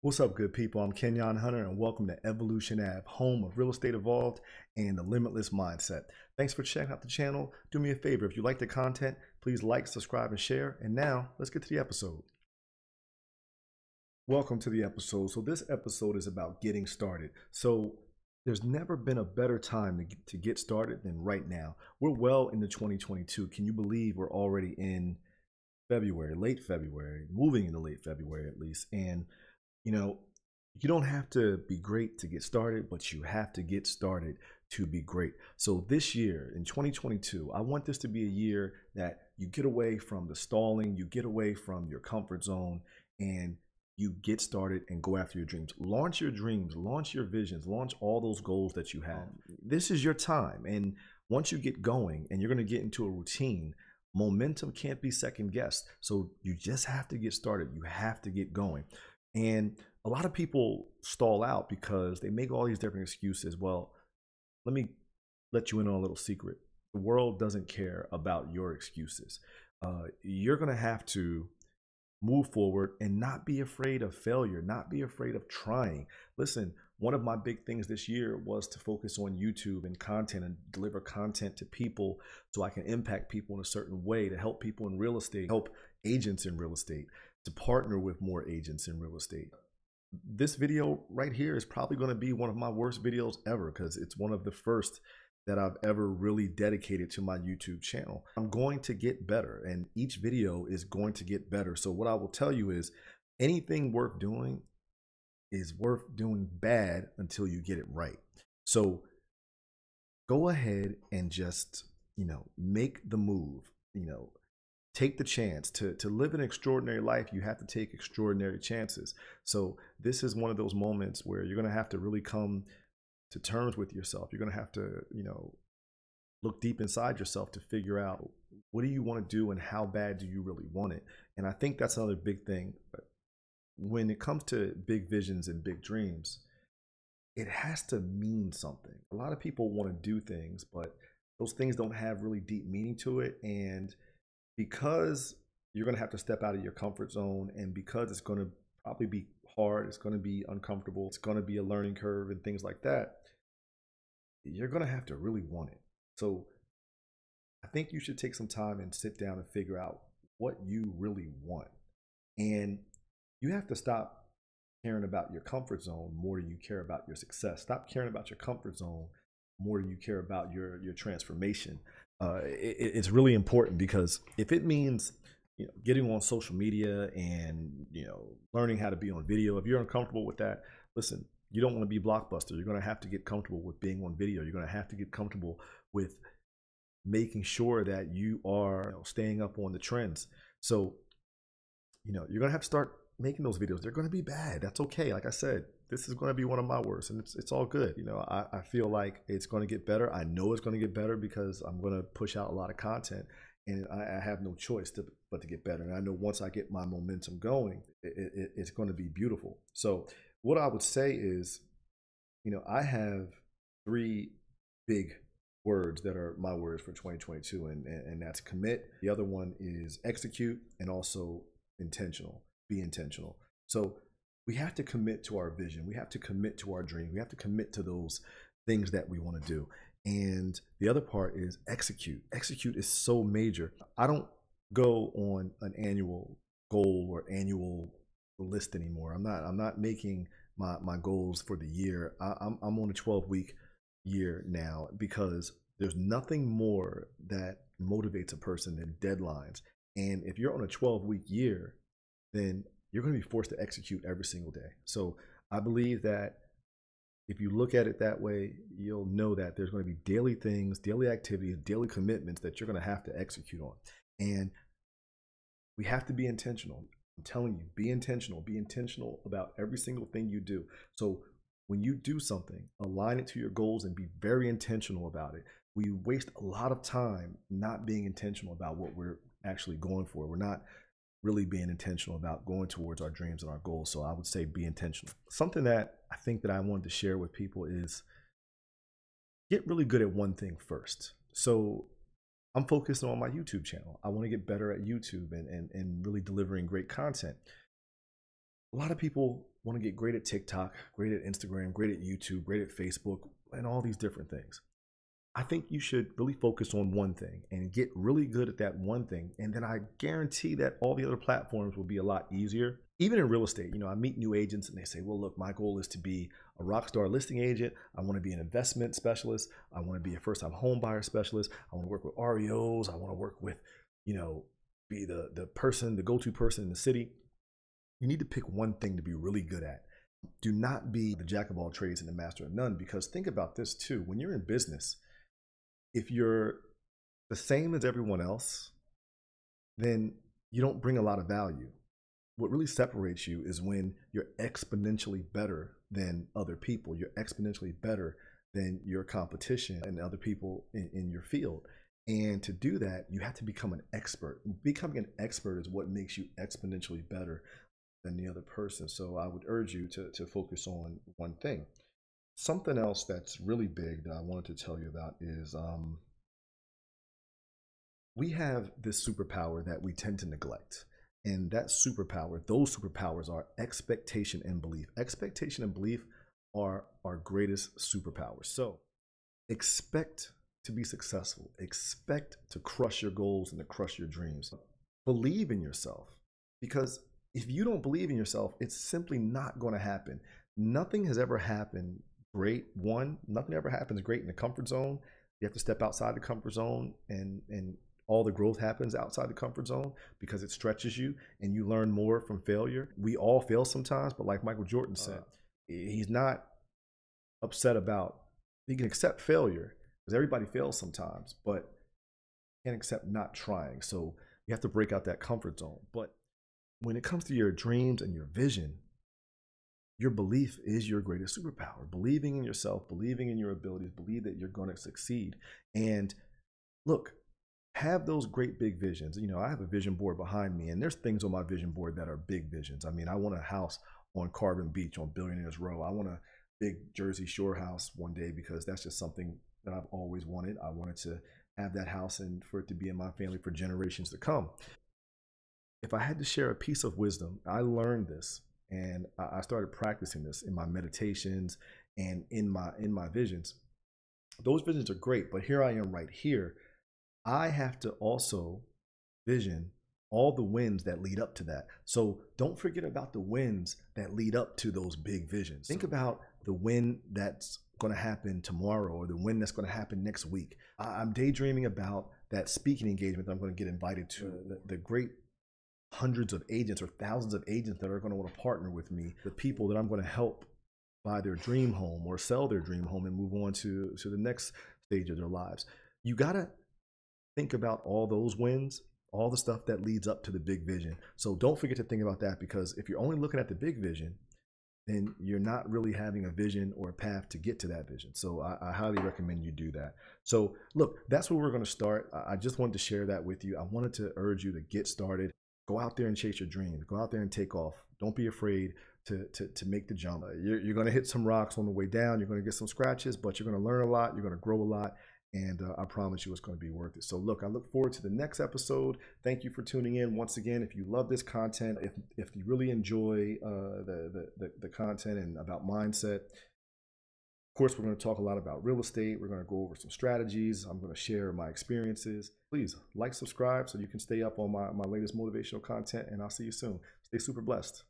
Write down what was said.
What's up, good people? I'm Kenyon Hunter, and welcome to Evolution App, home of Real Estate Evolved and the Limitless Mindset. Thanks for checking out the channel. Do me a favor, if you like the content, please like, subscribe, and share. And now, let's get to the episode. Welcome to the episode. So this episode is about getting started. So there's never been a better time to get started than right now. We're well into 2022. Can you believe we're already in February, late February, moving into late February at least? And you know, you don't have to be great to get started, but you have to get started to be great. So this year in 2022, I want this to be a year that you get away from the stalling, you get away from your comfort zone, and you get started and go after your dreams. Launch your dreams, launch your visions, launch all those goals that you have. This is your time. And once you get going and you're going to get into a routine, momentum can't be second guessed. So you just have to get started. You have to get going. And a lot of people stall out because they make all these different excuses. Well, let me let you in on a little secret. The world doesn't care about your excuses. You're going to have to move forward and not be afraid of failure, not be afraid of trying. Listen, one of my big things this year was to focus on YouTube and content and deliver content to people so I can impact people in a certain way, to help people in real estate, help agents in real estate, to partner with more agents in real estate. This video right here is probably going to be one of my worst videos ever because it's one of the first that I've ever really dedicated to my YouTube channel. I'm going to get better, and each video is going to get better. So what I will tell you is anything worth doing is worth doing bad until you get it right. So go ahead and just, make the move, take the chance to live an extraordinary life. You have to take extraordinary chances. So this is one of those moments where you're going to have to really come to terms with yourself. You're going to have to, look deep inside yourself to figure out what do you want to do and how bad do you really want it. And I think that's another big thing. When it comes to big visions and big dreams, it has to mean something. A lot of people want to do things, but those things don't have really deep meaning to it. And because you're going to have to step out of your comfort zone, and because it's going to probably be hard, it's going to be uncomfortable, it's going to be a learning curve and things like that, you're going to have to really want it. So I think you should take some time and sit down and figure out what you really want. And you have to stop caring about your comfort zone more than you care about your success. Stop caring about your comfort zone more than you care about your transformation. It's really important, because if it means getting on social media and learning how to be on video, if you're uncomfortable with that, listen, you don't want to be Blockbuster. You're going to have to get comfortable with being on video. You're going to have to get comfortable with making sure that you are staying up on the trends. So you're going to have to start making those videos. They're going to be bad. That's okay. Like I said, this is going to be one of my worst, and it's all good. I feel like it's going to get better. I know it's going to get better because I'm going to push out a lot of content, and I have no choice but to get better. And I know once I get my momentum going, it's going to be beautiful. So what I would say is, I have three big words that are my words for 2022, and that's commit. The other one is execute, and also intentional. Be intentional. So we have to commit to our vision. We have to commit to our dream. We have to commit to those things that we want to do. And the other part is execute. Execute is so major. I don't go on an annual goal or annual list anymore. I'm not making my goals for the year. I'm on a 12-week year now, because there's nothing more that motivates a person than deadlines. And if you're on a 12-week year, then you're going to be forced to execute every single day. So I believe that if you look at it that way, you'll know that there's going to be daily things, daily activities, daily commitments that you're going to have to execute on. And we have to be intentional. I'm telling you, be intentional. Be intentional about every single thing you do. So when you do something, align it to your goals and be very intentional about it. We waste a lot of time not being intentional about what we're actually going for. We're not really being intentional about going towards our dreams and our goals. So I would say be intentional. Something that I think that I wanted to share with people is get really good at one thing first. So I'm focused on my YouTube channel. I want to get better at YouTube and really delivering great content. A lot of people want to get great at TikTok, great at Instagram, great at YouTube, great at Facebook, and all these different things. I think you should really focus on one thing and get really good at that one thing. And then I guarantee that all the other platforms will be a lot easier. Even in real estate, I meet new agents and they say, well, look, my goal is to be a rock star listing agent. I want to be an investment specialist. I want to be a first time home buyer specialist. I want to work with REOs. I want to work with, be the person, the go-to person in the city. You need to pick one thing to be really good at. Do not be the jack of all trades and the master of none, because think about this too. When you're in business, if you're the same as everyone else, then you don't bring a lot of value. What really separates you is when you're exponentially better than other people. You're exponentially better than your competition and other people in your field. And to do that, you have to become an expert. Becoming an expert is what makes you exponentially better than the other person. So I would urge you to focus on one thing. Something else that's really big that I wanted to tell you about is we have this superpower that we tend to neglect. And that superpower, those superpowers are expectation and belief. Expectation and belief are our greatest superpowers. So expect to be successful. Expect to crush your goals and to crush your dreams. Believe in yourself, because if you don't believe in yourself, it's simply not going to happen. Nothing has ever happened great. Nothing ever happens great in the comfort zone. You have to step outside the comfort zone, and all the growth happens outside the comfort zone because it stretches you and you learn more from failure. We all fail sometimes, but like Michael Jordan said, he's not upset about, he can accept failure because everybody fails sometimes, but can't accept not trying. So you have to break out that comfort zone. But when it comes to your dreams and your vision, your belief is your greatest superpower. Believing in yourself, believing in your abilities, believe that you're going to succeed. And look, have those great big visions. I have a vision board behind me, and there's things on my vision board that are big visions. I mean, I want a house on Carbon Beach on Billionaires Row. I want a big Jersey Shore house one day because that's just something that I've always wanted. I wanted to have that house and for it to be in my family for generations to come. If I had to share a piece of wisdom, I learned this and I started practicing this in my meditations and in my visions. Those visions are great, but here I am right here. I have to also vision all the wins that lead up to that. So don't forget about the wins that lead up to those big visions. Think about the win that's going to happen tomorrow or the win that's going to happen next week. I'm daydreaming about that speaking engagement that I'm going to get invited to, the great hundreds of agents or thousands of agents that are going to want to partner with me, the people that I'm going to help buy their dream home or sell their dream home and move on to the next stage of their lives. You got to think about all those wins, all the stuff that leads up to the big vision. So don't forget to think about that, because if you're only looking at the big vision, then you're not really having a vision or a path to get to that vision. So I highly recommend you do that. So look, that's where we're going to start. I just wanted to share that with you. I wanted to urge you to get started. Go out there and chase your dreams. Go out there and take off. Don't be afraid to make the jump. You're going to hit some rocks on the way down. You're going to get some scratches, but you're going to learn a lot. You're going to grow a lot. And I promise you it's going to be worth it. So look, I look forward to the next episode. Thank you for tuning in. Once again, if you love this content, if you really enjoy the content and about mindset, of course, we're going to talk a lot about real estate. We're going to go over some strategies. I'm going to share my experiences. Please like, subscribe so you can stay up on my latest motivational content, and I'll see you soon. Stay super blessed.